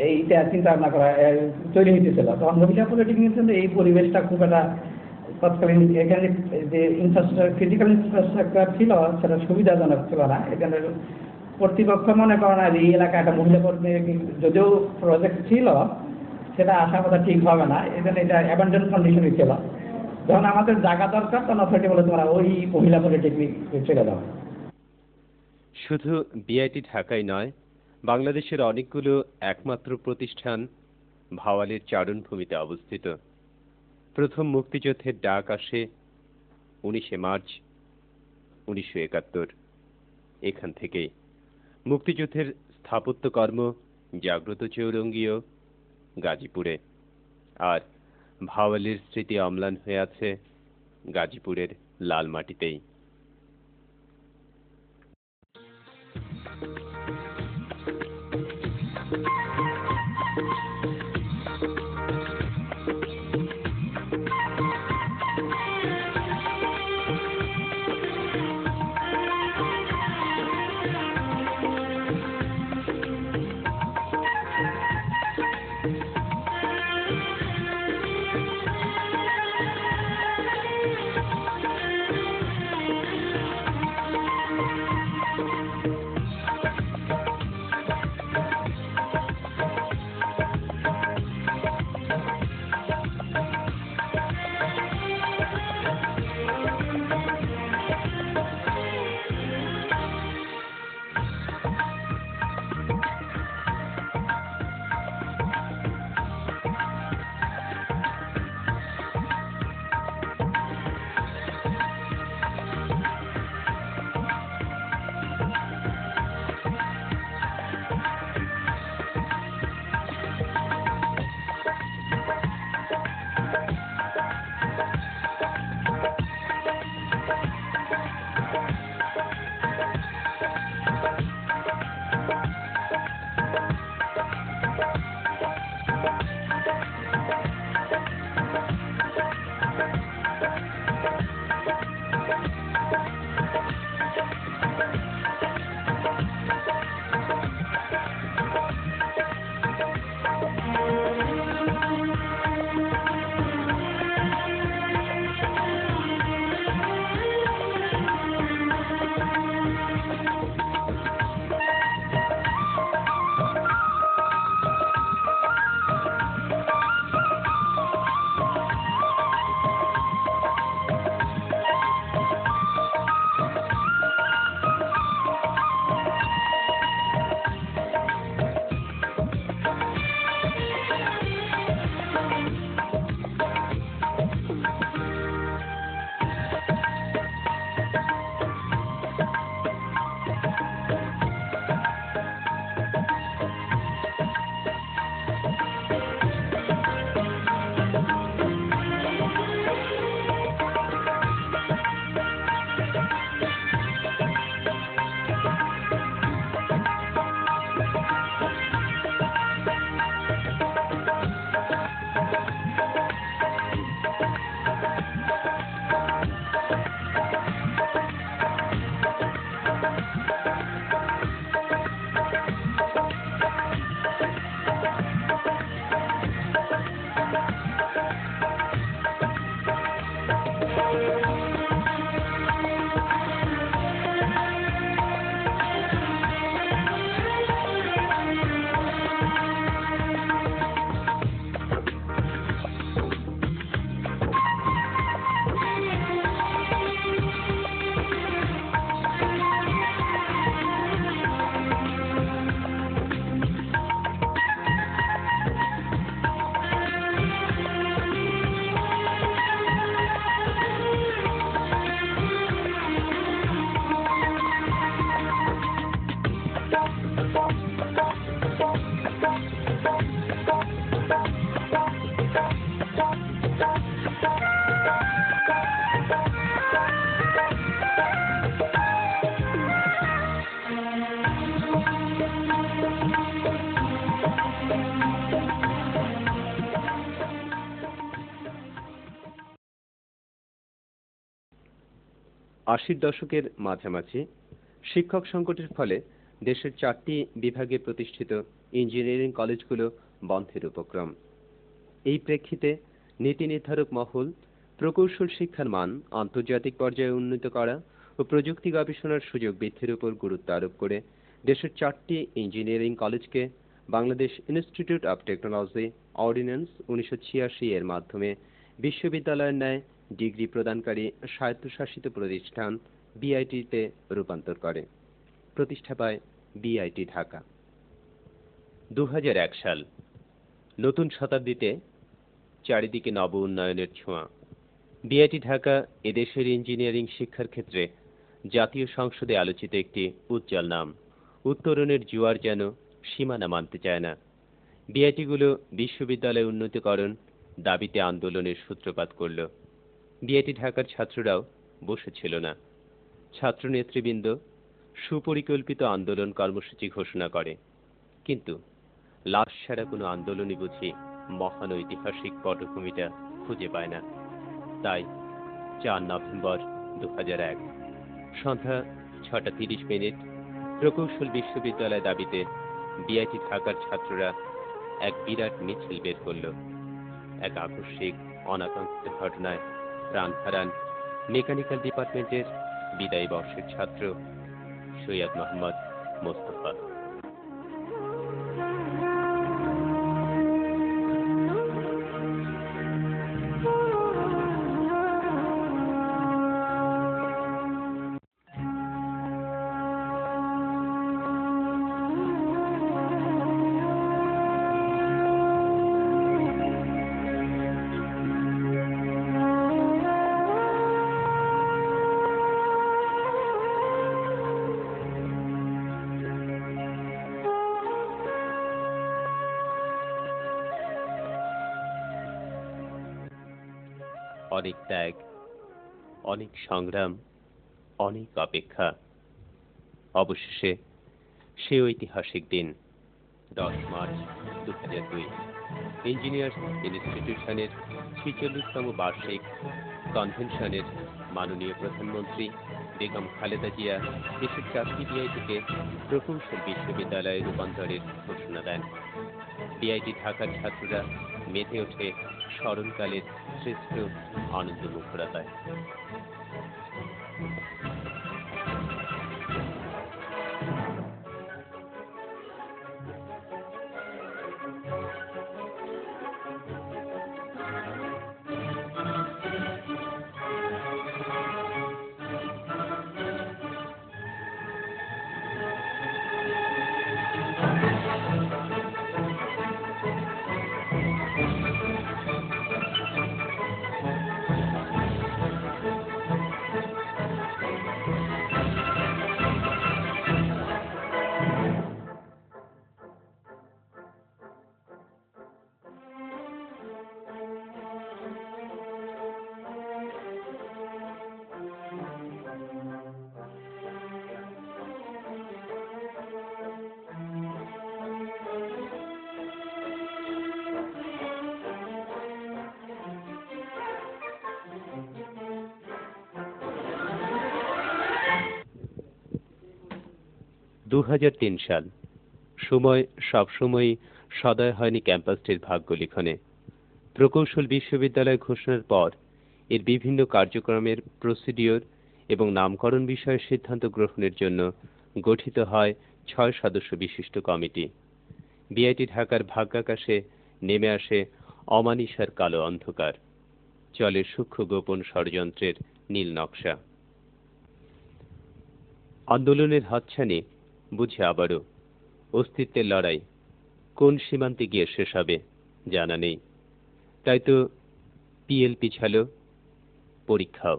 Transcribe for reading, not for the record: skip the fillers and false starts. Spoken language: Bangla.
এইটা চিন্তা ভাবনা করা তৈরি হইতেছিল। তখন মহিলা পলিটেকনিকের জন্য এই পরিবেশটা খুব একটা তৎকালীন এখানে যে ইনফ্রাস্ট্রাকচার ক্রিটিক্যাল ইনফ্রাস্ট্রাকচার ছিল সেটা সুবিধাজনক ছিল না। এখানে কর্তৃপক্ষ মনে করে না যে এই এলাকায় একটা মহিলা পলিটেকনিক যদিও প্রজেক্ট ছিল সেটা আশা কথা ঠিক হবে না, এখানে এটা অ্যাবান্ডন কন্ডিশনই ছিল। যখন আমাদের জায়গা দরকার তখন অথরিটি বলে তোমরা ওই মহিলা পলিটেকনিক চলে যাও। শুধু বিআইটি ঢাকায় নয়, বাংলাদেশের অনেকগুলো একমাত্র প্রতিষ্ঠান ভাওয়ালের চারণভূমিতে অবস্থিত। প্রথম মুক্তিযুদ্ধের ডাক আসে 19শে মার্চ 1971। এখান থেকেই মুক্তিযুদ্ধের স্থাপত্যকর্ম জাগ্রত চৌরঙ্গীয় গাজীপুরে, আর ভাওয়ালের স্মৃতি অম্লান হয়ে আছে গাজীপুরের লাল মাটিতেই। আশির দশকের মাঝামাঝি শিক্ষক সংকটের ফলে দেশের 4টি বিভাগে প্রতিষ্ঠিত ইঞ্জিনিয়ারিং কলেজগুলো বন্ধের উপক্রম। এই প্রেক্ষিতে নীতি নির্ধারক মহল প্রকৌশল শিক্ষার মান আন্তর্জাতিক পর্যায়ে উন্নীত করা ও প্রযুক্তি গবেষণার সুযোগ বৃদ্ধির উপর গুরুত্ব আরোপ করে দেশের 4টি ইঞ্জিনিয়ারিং কলেজকে Bangladesh institute of technology ordinance 1986 এর মাধ্যমে বিশ্ববিদ্যালয়ের ন্যায় ডিগ্রি প্রদানকারী স্বায়ত্তশাসিত প্রতিষ্ঠান বিআইটিতে রূপান্তর করে। প্রতিষ্ঠা পায় বিআইটি ঢাকা। 2001 সাল। নতুন শতাব্দীতে চারিদিকে নব উন্নয়নের ছোঁয়া। বিআইটি ঢাকা এদেশের ইঞ্জিনিয়ারিং শিক্ষার ক্ষেত্রে জাতীয় সংসদে আলোচিত একটি উজ্জ্বল নাম। উত্তরণের জোয়ার যেন সীমানা মানতে চায় না। বিআইটিগুলো বিশ্ববিদ্যালয় উন্নীতকরণ দাবিতে আন্দোলনের সূত্রপাত করল। বিআইটি ঢাকার ছাত্ররাও বসেছিল না। ছাত্র নেতৃবৃন্দ সুপরিকল্পিত আন্দোলন কর্মসূচি ঘোষণা করে, কিন্তু লাশ ছাড়া কোনো আন্দোলনই বুঝি মহান ঐতিহাসিক পটভূমিটা খুঁজে পায় না। তাই 4 নভেম্বর 2001 সন্ধ্যা 6:30 প্রকৌশল বিশ্ববিদ্যালয় দাবিতে বিআইটি ঢাকার ছাত্ররা এক বিরাট মিছিল বের করল। এক আকস্মিক অনাকাঙ্ক্ষিত ঘটনায় প্রাণ হারান মেকানিক্যাল ডিপার্টমেন্টের বিদায়ী বর্ষের ছাত্র সৈয়দ মোহাম্মদ মোস্তফা। অনেক ত্যাগ, অনেক সংগ্রাম, অনেক অপেক্ষা, অবশেষে সে ঐতিহাসিক দিন 10 মার্চ 2002 ইঞ্জিনিয়ার্স ইনস্টিটিউশনের 46তম বার্ষিক কনভেনশনের মাননীয় প্রধানমন্ত্রী বেগম খালেদা জিয়া দেশের 4টি বিআইটিকে প্রকৌশল বিশ্ববিদ্যালয়ে রূপান্তরের ঘোষণা দেন। বিআইটি ঢাকার ছাত্ররা মেতে ওঠে স্মরণকালের শ্রেষ্ঠ আনন্দমুখরতায়। দু 2003 সাল। সময় সবসময় সদয় হয়নি ক্যাম্পাসটির ভাগ্য লিখনে। প্রকৌশল বিশ্ববিদ্যালয় ঘোষণার পর এর বিভিন্ন কার্যক্রমের প্রসিডিওর এবং নামকরণ বিষয়ে সিদ্ধান্ত গ্রহণের জন্য গঠিত হয় 6 সদস্য বিশিষ্ট কমিটি। বিআইটি ঢাকার ভাগ্যাকাশে নেমে আসে অমানিসার কালো অন্ধকার, চলে সূক্ষ্ম গোপন ষড়যন্ত্রের নীল নকশা। আন্দোলনের হাতছানি বুঝে আবারও অস্তিত্বের লড়াই কোন সীমান্তে গিয়ে শেষ হবে জানা নেই। তাই তো পিএল পিছালো, পরীক্ষাও।